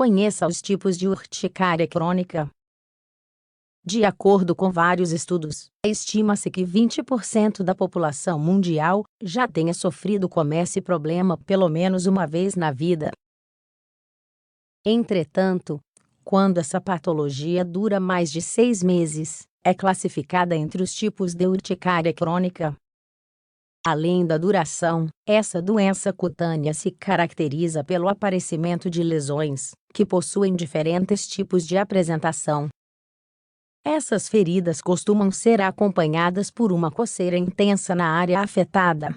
Conheça os tipos de urticária crônica. De acordo com vários estudos, estima-se que 20% da população mundial já tenha sofrido com esse problema pelo menos uma vez na vida. Entretanto, quando essa patologia dura mais de 6 meses, é classificada entre os tipos de urticária crônica. Além da duração, essa doença cutânea se caracteriza pelo aparecimento de lesões, que possuem diferentes tipos de apresentação. Essas feridas costumam ser acompanhadas por uma coceira intensa na área afetada.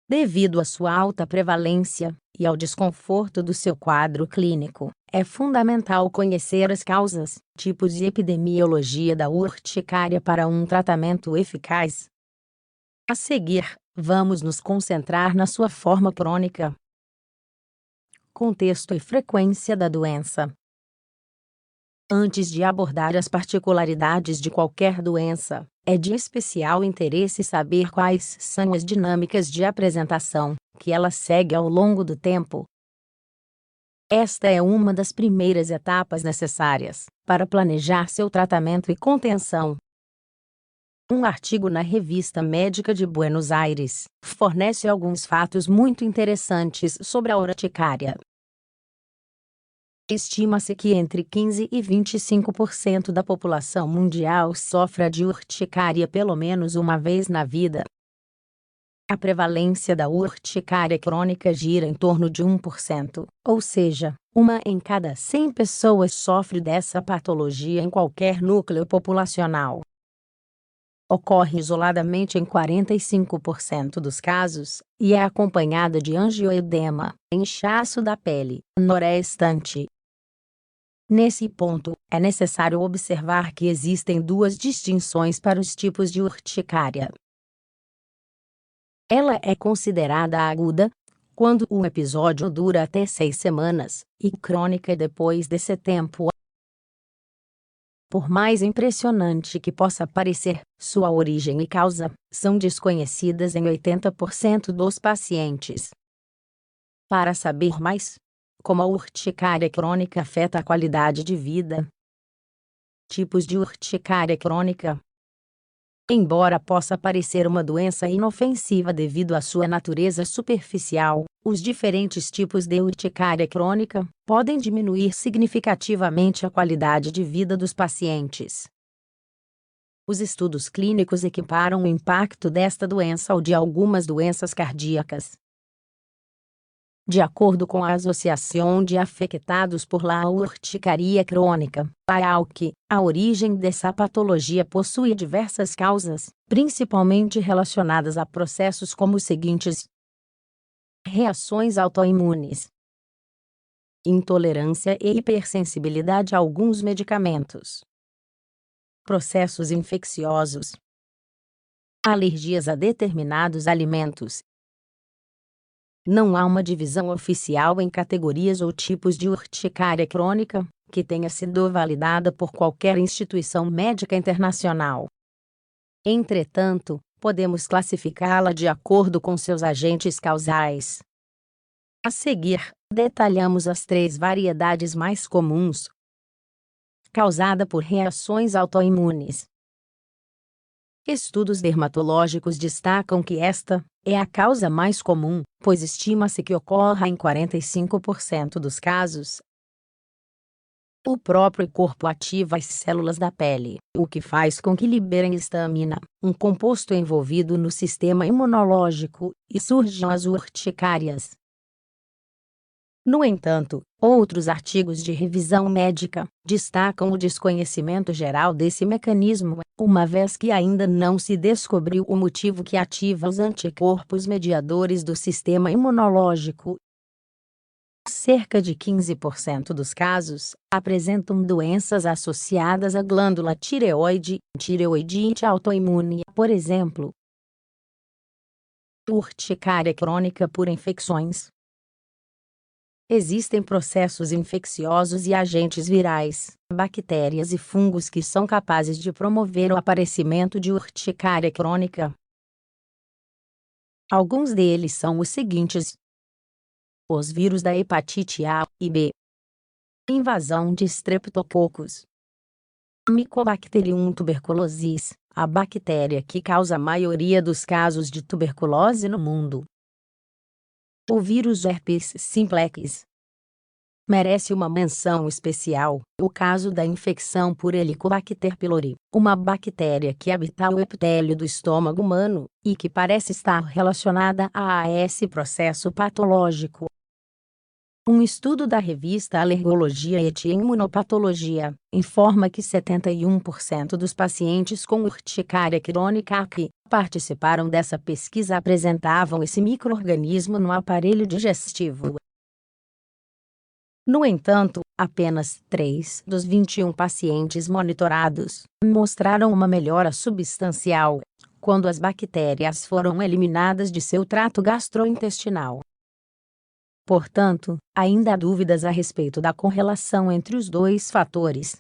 Devido à sua alta prevalência e ao desconforto do seu quadro clínico, é fundamental conhecer as causas, tipos e epidemiologia da urticária para um tratamento eficaz. A seguir, vamos nos concentrar na sua forma crônica. Contexto e frequência da doença. Antes de abordar as particularidades de qualquer doença, é de especial interesse saber quais são as dinâmicas de apresentação que ela segue ao longo do tempo. Esta é uma das primeiras etapas necessárias para planejar seu tratamento e contenção. Um artigo na Revista Médica de Buenos Aires fornece alguns fatos muito interessantes sobre a urticária. Estima-se que entre 15% e 25% da população mundial sofra de urticária pelo menos uma vez na vida. A prevalência da urticária crônica gira em torno de 1%, ou seja, uma em cada 100 pessoas sofre dessa patologia em qualquer núcleo populacional. Ocorre isoladamente em 45% dos casos, e é acompanhada de angioedema, inchaço da pele, norestante. Nesse ponto, é necessário observar que existem duas distinções para os tipos de urticária. Ela é considerada aguda, quando o episódio dura até 6 semanas, e crônica depois desse tempo. Por mais impressionante que possa parecer, sua origem e causa são desconhecidas em 80% dos pacientes. Para saber mais, como a urticária crônica afeta a qualidade de vida. Tipos de urticária crônica. Embora possa parecer uma doença inofensiva devido à sua natureza superficial, os diferentes tipos de urticária crônica podem diminuir significativamente a qualidade de vida dos pacientes. Os estudos clínicos equiparam o impacto desta doença ao de algumas doenças cardíacas. De acordo com a Associação de Afectados por la Urticaria Crônica, AAUC, a origem dessa patologia possui diversas causas, principalmente relacionadas a processos como os seguintes: reações autoimunes, intolerância e hipersensibilidade a alguns medicamentos, processos infecciosos, alergias a determinados alimentos. Não há uma divisão oficial em categorias ou tipos de urticária crônica que tenha sido validada por qualquer instituição médica internacional. Entretanto, podemos classificá-la de acordo com seus agentes causais. A seguir, detalhamos as 3 variedades mais comuns. Causada por reações autoimunes. Estudos dermatológicos destacam que esta é a causa mais comum, pois estima-se que ocorra em 45% dos casos. O próprio corpo ativa as células da pele, o que faz com que liberem histamina, um composto envolvido no sistema imunológico, e surjam as urticárias. No entanto, outros artigos de revisão médica destacam o desconhecimento geral desse mecanismo, uma vez que ainda não se descobriu o motivo que ativa os anticorpos mediadores do sistema imunológico. Cerca de 15% dos casos apresentam doenças associadas à glândula tireoide, tireoidite autoimune, por exemplo. Urticária crônica por infecções. Existem processos infecciosos e agentes virais, bactérias e fungos que são capazes de promover o aparecimento de urticária crônica. Alguns deles são os seguintes: Os vírus da hepatite A e B. Invasão de Streptococcus. Mycobacterium tuberculosis, a bactéria que causa a maioria dos casos de tuberculose no mundo. O vírus herpes simplex. Merece uma menção especial o caso da infecção por Helicobacter pylori, uma bactéria que habita o epitélio do estômago humano e que parece estar relacionada a esse processo patológico. Um estudo da revista Alergologia e Imunopatologia informa que 71% dos pacientes com urticária crônica que participaram dessa pesquisa apresentavam esse micro-organismo no aparelho digestivo. No entanto, apenas 3 dos 21 pacientes monitorados mostraram uma melhora substancial quando as bactérias foram eliminadas de seu trato gastrointestinal. Portanto, ainda há dúvidas a respeito da correlação entre os dois fatores.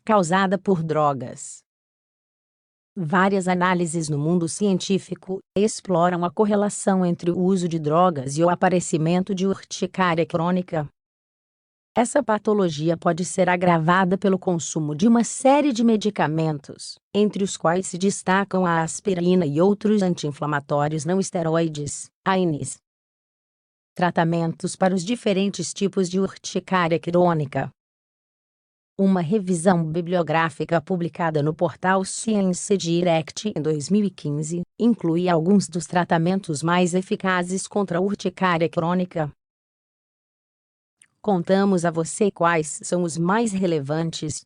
Causada por drogas. Várias análises no mundo científico exploram a correlação entre o uso de drogas e o aparecimento de urticária crônica. Essa patologia pode ser agravada pelo consumo de uma série de medicamentos, entre os quais se destacam a aspirina e outros anti-inflamatórios não esteroides, AINES. Tratamentos para os diferentes tipos de urticária crônica. Uma revisão bibliográfica publicada no portal Science Direct em 2015 inclui alguns dos tratamentos mais eficazes contra a urticária crônica. Contamos a você quais são os mais relevantes.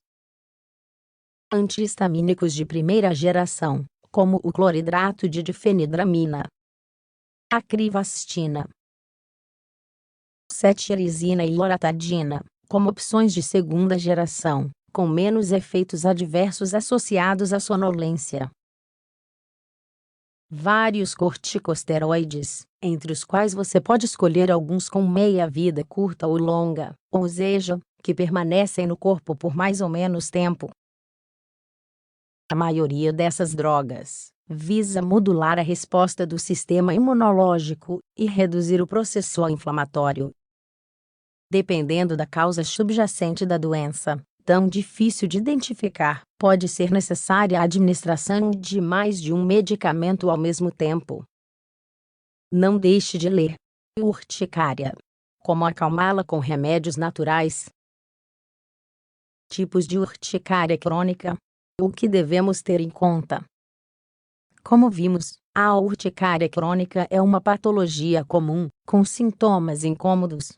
Antihistamínicos de primeira geração, como o cloridrato de difenidramina, acrivastina, cetirizina e loratadina, como opções de segunda geração, com menos efeitos adversos associados à sonolência. Vários corticosteroides, entre os quais você pode escolher alguns com meia-vida curta ou longa, ou seja, que permanecem no corpo por mais ou menos tempo. A maioria dessas drogas visa modular a resposta do sistema imunológico e reduzir o processo inflamatório. Dependendo da causa subjacente da doença, tão difícil de identificar, pode ser necessária a administração de mais de um medicamento ao mesmo tempo. Não deixe de ler. Urticária. Como acalmá-la com remédios naturais. Tipos de urticária crônica. O que devemos ter em conta? Como vimos, a urticária crônica é uma patologia comum, com sintomas incômodos.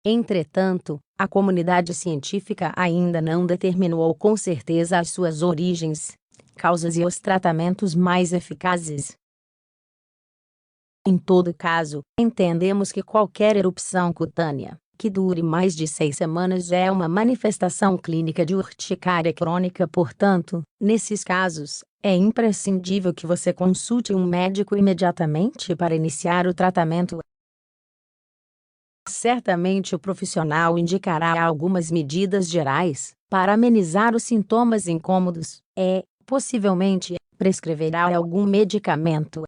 Entretanto, a comunidade científica ainda não determinou com certeza as suas origens, causas e os tratamentos mais eficazes. Em todo caso, entendemos que qualquer erupção cutânea, que dure mais de 6 semanas é uma manifestação clínica de urticária crônica. Portanto, nesses casos, é imprescindível que você consulte um médico imediatamente para iniciar o tratamento. Certamente o profissional indicará algumas medidas gerais para amenizar os sintomas incômodos possivelmente, prescreverá algum medicamento